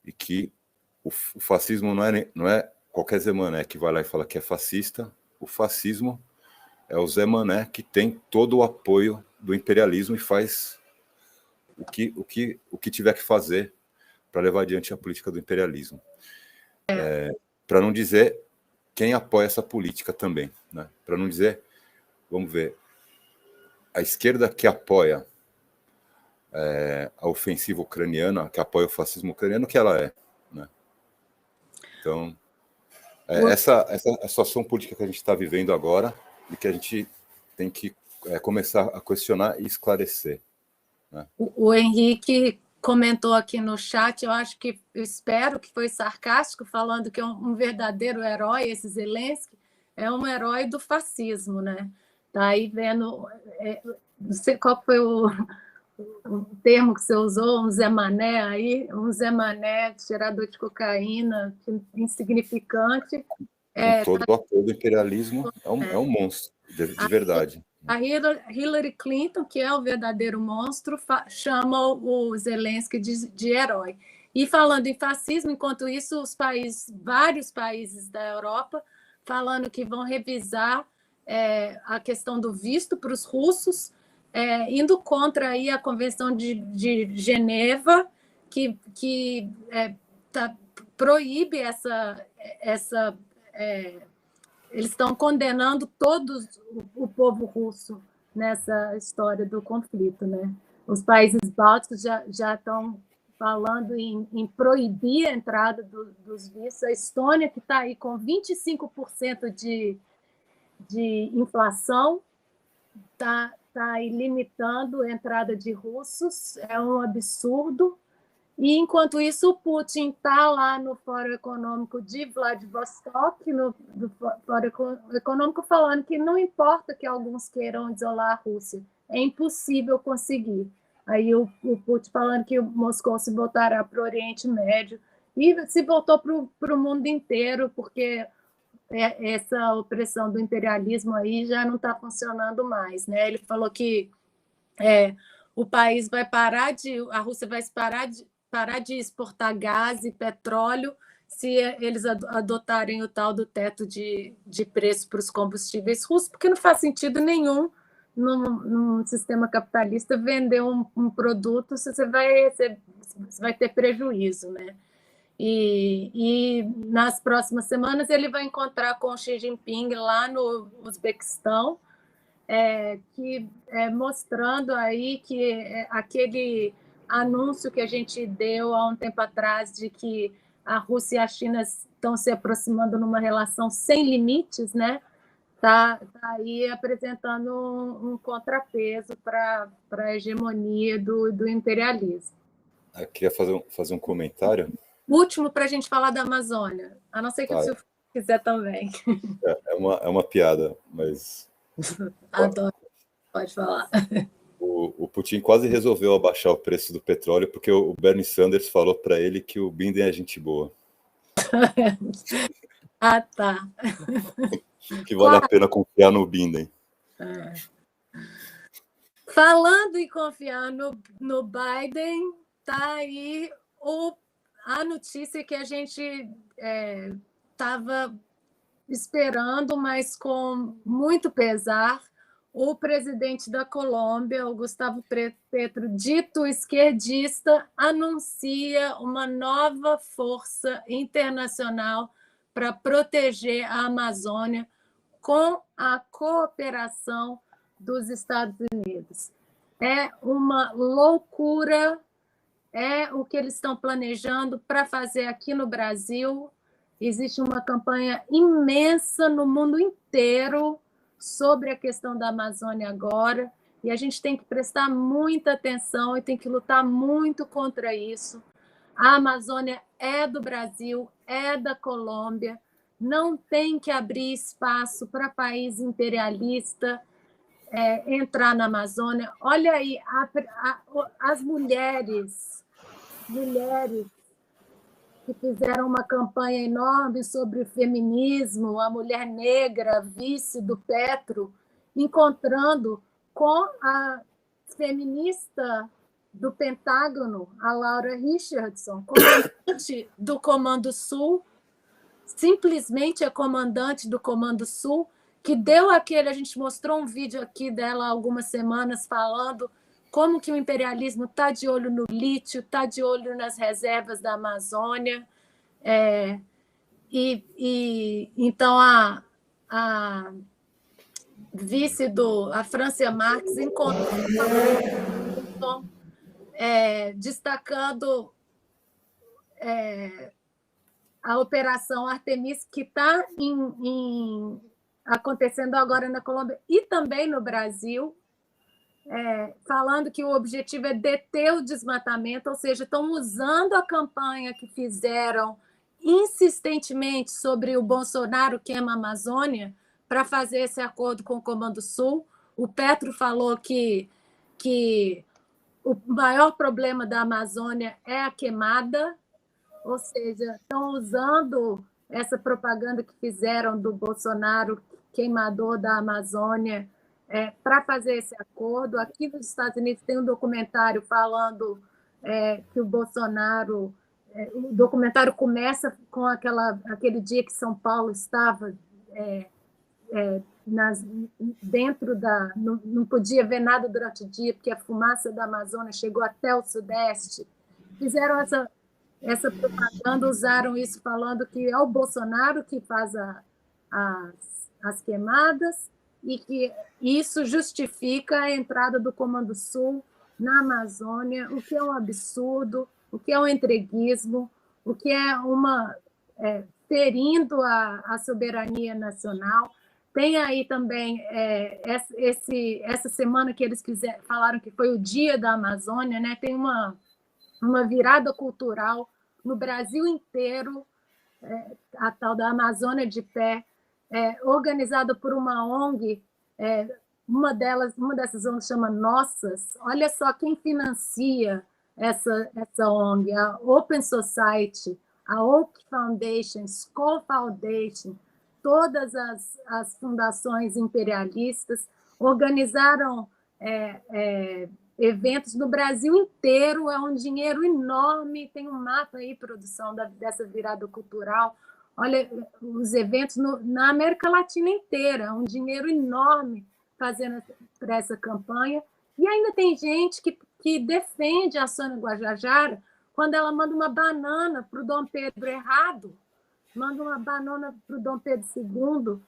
E que o fascismo não é qualquer Zé Mané que vai lá e fala que é fascista. O fascismo é o Zé Mané que tem todo o apoio do imperialismo e faz o que tiver que fazer para levar adiante a política do imperialismo. Para não dizer quem apoia essa política também, né? Para não dizer, vamos ver, a esquerda que apoia a ofensiva ucraniana, que apoia o fascismo ucraniano, que ela é, né? Então, essa é a situação política que a gente está vivendo agora e que a gente tem que começar a questionar e esclarecer, né? O Henrique comentou aqui no chat, eu espero que foi sarcástico, falando que é um verdadeiro herói, esse Zelensky, é um herói do fascismo, né? Tá aí vendo, não sei qual foi o termo que você usou, um Zé Mané aí, um Zé Mané, cheirador de cocaína, insignificante. Com todo o apoio do imperialismo, é um monstro, de verdade. A Hillary Clinton, que é o verdadeiro monstro, chama o Zelensky de herói. E falando em fascismo, enquanto isso, vários países da Europa falando que vão revisar a questão do visto para os russos, indo contra aí a Convenção de Geneva, que proíbe essa eles estão condenando o povo russo nessa história do conflito, né? Os países bálticos já estão falando em proibir a entrada dos vistos. A Estônia, que está aí com 25% de inflação, está aí limitando a entrada de russos. É um absurdo. E, enquanto isso, o Putin está lá no Fórum Econômico de Vladivostok, no Fórum Econômico, falando que não importa que alguns queiram isolar a Rússia, é impossível conseguir. Aí o Putin falando que Moscou se voltará para o Oriente Médio e se voltou para o mundo inteiro, porque essa opressão do imperialismo aí já não está funcionando mais, né? Ele falou que o país vai a Rússia vai parar de exportar gás e petróleo se eles adotarem o tal do teto de preço para os combustíveis russos, porque não faz sentido nenhum num sistema capitalista vender um produto se você vai ter prejuízo, né? E nas próximas semanas ele vai encontrar com o Xi Jinping lá no Uzbequistão, mostrando aí que aquele anúncio que a gente deu há um tempo atrás de que a Rússia e a China estão se aproximando numa relação sem limites, né? Tá aí apresentando um contrapeso para a hegemonia do imperialismo. Eu queria fazer um comentário. Último para a gente falar da Amazônia, a não ser que o senhor quiser também. É uma piada, mas... Adoro, pode falar. O Putin quase resolveu abaixar o preço do petróleo porque o Bernie Sanders falou para ele que o Biden é gente boa. Ah, tá. Que vale a pena confiar no Biden. Falando em confiar no Biden, tá aí a notícia que a gente estava esperando, mas com muito pesar. O presidente da Colômbia, o Gustavo Petro, dito esquerdista, anuncia uma nova força internacional para proteger a Amazônia com a cooperação dos Estados Unidos. É uma loucura, é o que eles estão planejando para fazer aqui no Brasil. Existe uma campanha imensa no mundo inteiro sobre a questão da Amazônia agora, e a gente tem que prestar muita atenção e tem que lutar muito contra isso. A Amazônia é do Brasil, é da Colômbia, não tem que abrir espaço para país imperialista entrar na Amazônia. Olha aí, as mulheres que fizeram uma campanha enorme sobre o feminismo, a mulher negra, vice do Petro, encontrando com a feminista do Pentágono, a Laura Richardson, comandante do Comando Sul, simplesmente a comandante do Comando Sul, que deu a gente mostrou um vídeo aqui dela há algumas semanas falando como que o imperialismo está de olho no lítio, está de olho nas reservas da Amazônia. Então, a vice a Francia Marques encontrou destacando a Operação Artemis, que está acontecendo agora na Colômbia e também no Brasil, falando que o objetivo é deter o desmatamento, ou seja, estão usando a campanha que fizeram insistentemente sobre o Bolsonaro queima a Amazônia para fazer esse acordo com o Comando Sul. O Petro falou que o maior problema da Amazônia é a queimada, ou seja, estão usando essa propaganda que fizeram do Bolsonaro queimador da Amazônia para fazer esse acordo. Aqui nos Estados Unidos tem um documentário falando que o Bolsonaro... o documentário começa com aquele dia que São Paulo estava dentro da... Não podia ver nada durante o dia, porque a fumaça da Amazônia chegou até o Sudeste. Fizeram essa propaganda, usaram isso falando que é o Bolsonaro que faz as queimadas e que isso justifica a entrada do Comando Sul na Amazônia, o que é um absurdo, o que é um entreguismo, o que é ferindo a soberania nacional. Tem aí também essa semana que eles falaram que foi o Dia da Amazônia, né? Tem uma virada cultural no Brasil inteiro, a tal da Amazônia de Pé, organizada por uma ONG, uma dessas ONGs chama Nossas. Olha só quem financia essa ONG, a Open Society, a Oak Foundation, Skoll Foundation, todas as fundações imperialistas organizaram eventos no Brasil inteiro, é um dinheiro enorme, tem um mapa aí, produção, dessa virada cultural. Olha, os eventos na América Latina inteira, um dinheiro enorme fazendo para essa campanha. E ainda tem gente que defende a Sônia Guajajara quando ela manda uma banana para o Dom Pedro errado, manda uma banana para o Dom Pedro II,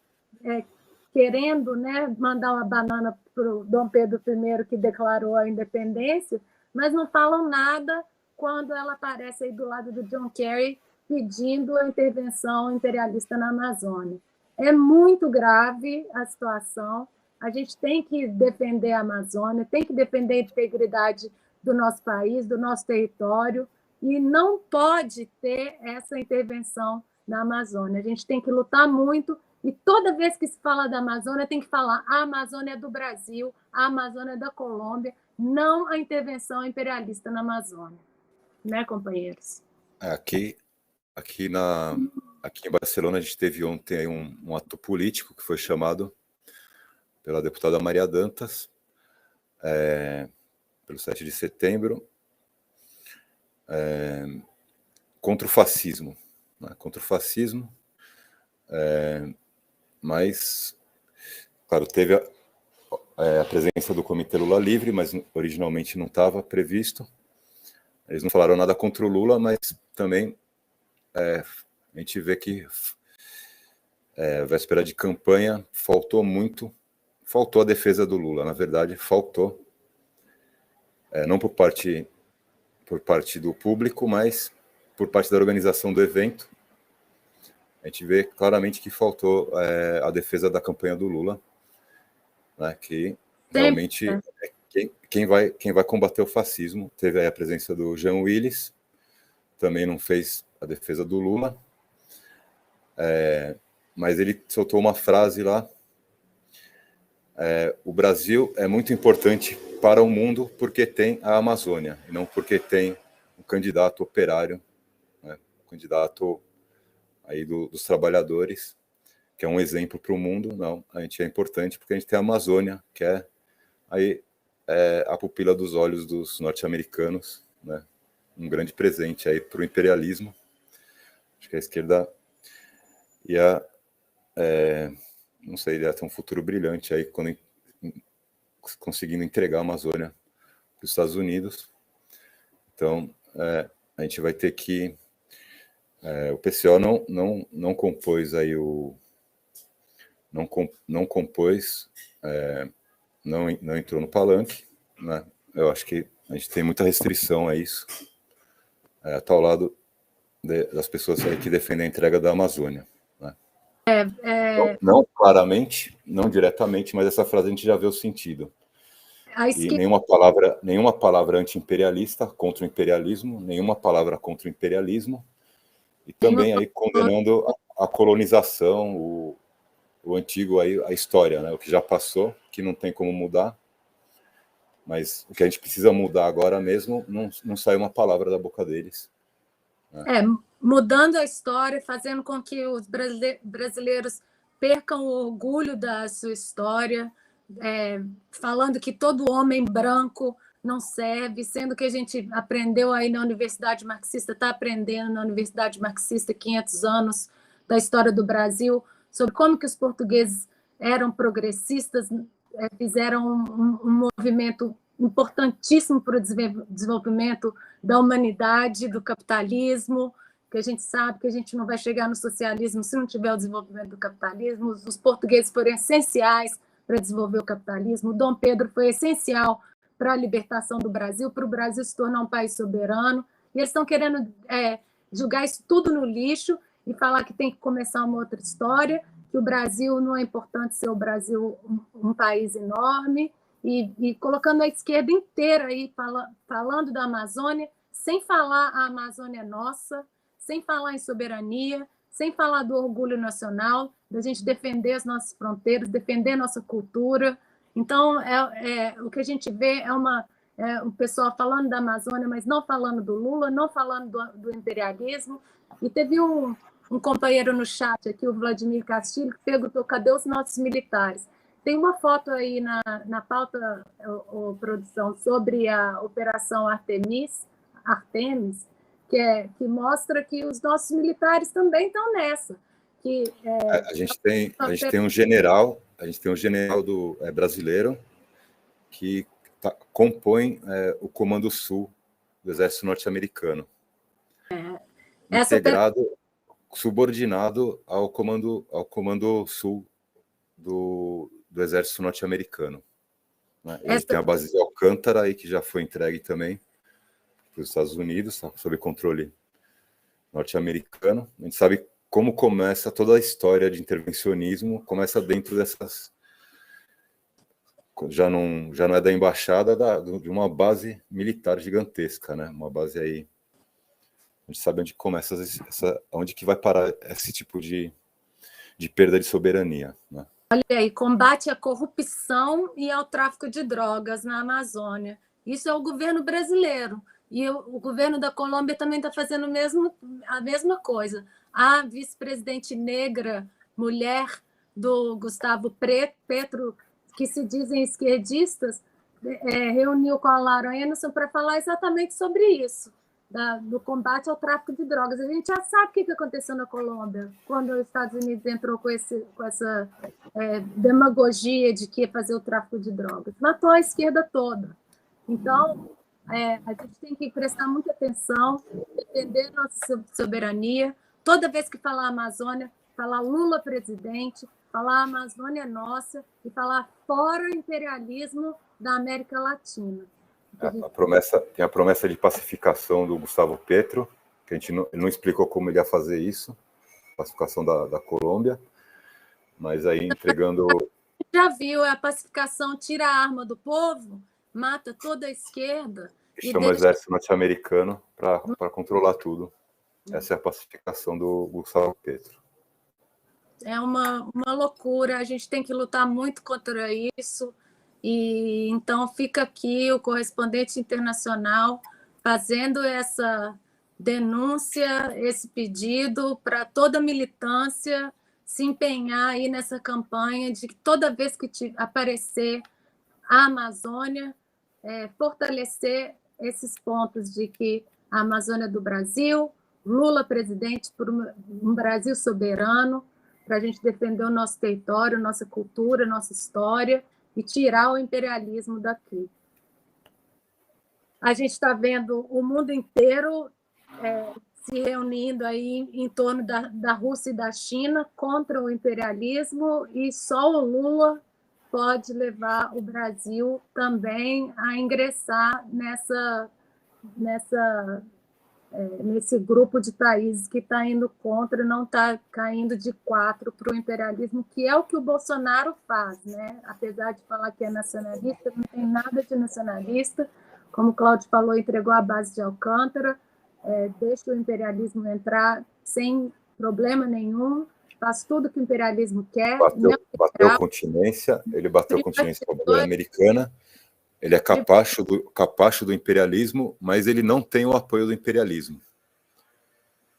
querendo, né, mandar uma banana para o Dom Pedro I, que declarou a independência, mas não falam nada quando ela aparece aí do lado do John Kerry pedindo a intervenção imperialista na Amazônia. É muito grave a situação, a gente tem que defender a Amazônia, tem que defender a integridade do nosso país, do nosso território, e não pode ter essa intervenção na Amazônia. A gente tem que lutar muito, e toda vez que se fala da Amazônia, tem que falar a Amazônia é do Brasil, a Amazônia é da Colômbia, não a intervenção imperialista na Amazônia. Né, companheiros? Aqui em Barcelona, a gente teve ontem aí um ato político que foi chamado pela deputada Maria Dantas, pelo 7 de setembro, contra o fascismo. Né? Contra o fascismo, mas, claro, teve a presença do Comitê Lula Livre, mas originalmente não estava previsto. Eles não falaram nada contra o Lula, mas também a gente vê que véspera de campanha faltou a defesa do Lula. Na verdade, faltou, não por parte do público, mas por parte da organização do evento. A gente vê claramente que faltou a defesa da campanha do Lula, né, que realmente quem vai combater o fascismo. Teve aí a presença do Jean Willis, também não fez a defesa do Lula, mas ele soltou uma frase lá: o Brasil é muito importante para o mundo porque tem a Amazônia, e não porque tem um candidato operário, né, um candidato aí dos trabalhadores, que é um exemplo para o mundo. Não, a gente é importante porque a gente tem a Amazônia, que é aí a pupila dos olhos dos norte-americanos, né? Um grande presente aí para o imperialismo. Acho que a esquerda não sei, ia ter um futuro brilhante aí quando conseguindo entregar a Amazônia para os Estados Unidos. Então, a gente vai ter que... o PCO não compôs aí não compôs, não entrou no palanque, né? Eu acho que a gente tem muita restrição a isso, tá ao lado das pessoas aí que defendem a entrega da Amazônia, né? Não claramente, não diretamente, mas essa frase a gente já vê o sentido. E nenhuma palavra anti-imperialista contra o imperialismo, nenhuma palavra contra o imperialismo, e também aí condenando a colonização, o antigo aí, a história, né? O que já passou, que não tem como mudar, mas o que a gente precisa mudar agora mesmo, não sai uma palavra da boca deles, né? Mudando a história, fazendo com que os brasileiros percam o orgulho da sua história, falando que todo homem branco não serve, sendo que a gente aprendeu aí na Universidade Marxista, está aprendendo na Universidade Marxista 500 anos da história do Brasil, sobre como que os portugueses eram progressistas, fizeram um movimento importantíssimo para o desenvolvimento da humanidade, do capitalismo, que a gente sabe que a gente não vai chegar no socialismo se não tiver o desenvolvimento do capitalismo. Os portugueses foram essenciais para desenvolver o capitalismo. Dom Pedro foi essencial para a libertação do Brasil, para o Brasil se tornar um país soberano. E eles estão querendo jogar isso tudo no lixo e falar que tem que começar uma outra história, que o Brasil não é importante ser o Brasil um país enorme, e colocando a esquerda inteira aí falando da Amazônia, sem falar a Amazônia nossa, sem falar em soberania, sem falar do orgulho nacional, da gente defender as nossas fronteiras, defender a nossa cultura. Então, o que a gente vê o pessoal falando da Amazônia, mas não falando do Lula, não falando do imperialismo. E teve um companheiro no chat aqui, o Vladimir Castilho, que perguntou: cadê os nossos militares? Tem uma foto aí na pauta, produção, sobre a Operação Artemis, que mostra que os nossos militares também estão nessa. A gente tem um general brasileiro que compõe o Comando Sul do Exército Norte-Americano, integrado, subordinado ao Comando Sul do Exército Norte-Americano. Né? Eles têm a base de Alcântara, aí, que já foi entregue também para os Estados Unidos, sob controle norte-americano. A gente sabe como começa toda a história de intervencionismo, começa dentro dessas... Já não é da embaixada, de uma base militar gigantesca, né? Uma base aí... A gente sabe onde começa, onde que vai parar esse tipo de perda de soberania, né? Olha aí, combate à corrupção e ao tráfico de drogas na Amazônia. Isso é o governo brasileiro. E o governo da Colômbia também está fazendo a mesma coisa. A vice-presidente negra, mulher do Gustavo Petro, que se dizem esquerdistas, reuniu com a Laura Anderson para falar exatamente sobre isso, do combate ao tráfico de drogas. A gente já sabe o que aconteceu na Colômbia, quando os Estados Unidos entrou com essa demagogia de que ia fazer o tráfico de drogas. Matou a esquerda toda. Então, a gente tem que prestar muita atenção, defender nossa soberania. Toda vez que falar Amazônia, falar Lula presidente, falar Amazônia é nossa e falar fora o imperialismo da América Latina. Tem a promessa de pacificação do Gustavo Petro, que a gente não explicou como ele ia fazer isso, pacificação da Colômbia, mas aí entregando... Já viu, a pacificação tira a arma do povo, mata toda a esquerda... E chama o exército norte-americano para controlar tudo. Essa é a pacificação do Gustavo Petro. É uma loucura, a gente tem que lutar muito contra isso. E então fica aqui o correspondente internacional fazendo essa denúncia, esse pedido para toda a militância se empenhar aí nessa campanha de que toda vez que aparecer a Amazônia, fortalecer esses pontos de que a Amazônia é do Brasil, Lula presidente por um Brasil soberano, para a gente defender o nosso território, nossa cultura, nossa história, e tirar o imperialismo daqui. A gente está vendo o mundo inteiro se reunindo aí em torno da Rússia e da China contra o imperialismo, e só o Lula pode levar o Brasil também a ingressar nesse grupo de países que está indo contra, não está caindo de 4 para o imperialismo, que é o que o Bolsonaro faz, né? Apesar de falar que é nacionalista, não tem nada de nacionalista. Como o Cláudio falou, entregou a base de Alcântara, deixa o imperialismo entrar sem problema nenhum, faz tudo que o imperialismo quer. Bateu continência, ele bateu continência com a bandeira americana. Ele é capacho do imperialismo, mas ele não tem o apoio do imperialismo.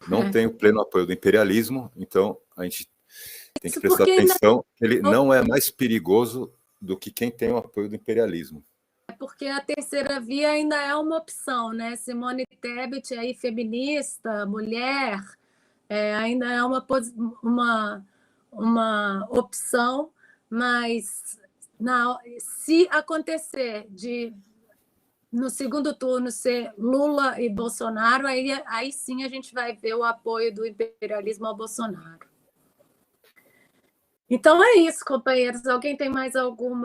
Não tem o pleno apoio do imperialismo, então a gente tem que prestar atenção que ele não é mais perigoso do que quem tem o apoio do imperialismo. Porque a terceira via ainda é uma opção, né? Simone Tebet, aí, feminista, mulher, ainda é uma opção, mas... se acontecer no segundo turno ser Lula e Bolsonaro, aí sim a gente vai ver o apoio do imperialismo ao Bolsonaro. Então é isso, companheiros. Alguém tem mais algum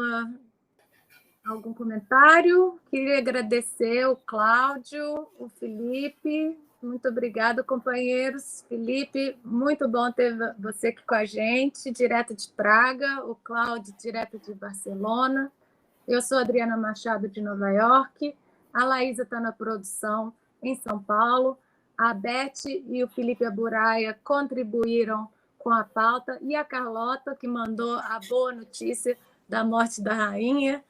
comentário? Queria agradecer o Cláudio, o Felipe. Muito obrigada, companheiros. Felipe, muito bom ter você aqui com a gente, direto de Praga, o Cláudio, direto de Barcelona. Eu sou a Adriana Machado, de Nova York. A Laísa está na produção em São Paulo. A Beth e o Felipe Aburaia contribuíram com a pauta. E a Carlota, que mandou a boa notícia da morte da rainha.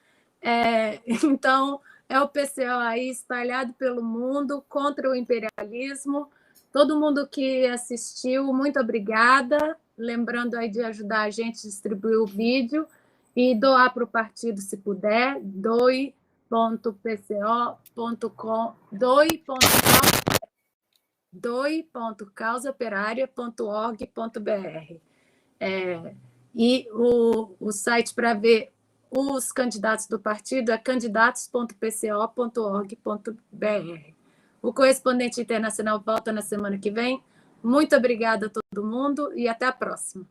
Então... é o PCO aí espalhado pelo mundo contra o imperialismo. Todo mundo que assistiu, muito obrigada. Lembrando aí de ajudar a gente a distribuir o vídeo. E doar para o partido, se puder, doe.causaoperária.org.br. E o site para ver os candidatos do partido é candidatos.pco.org.br. O Correspondente Internacional volta na semana que vem. Muito obrigada a todo mundo e até a próxima.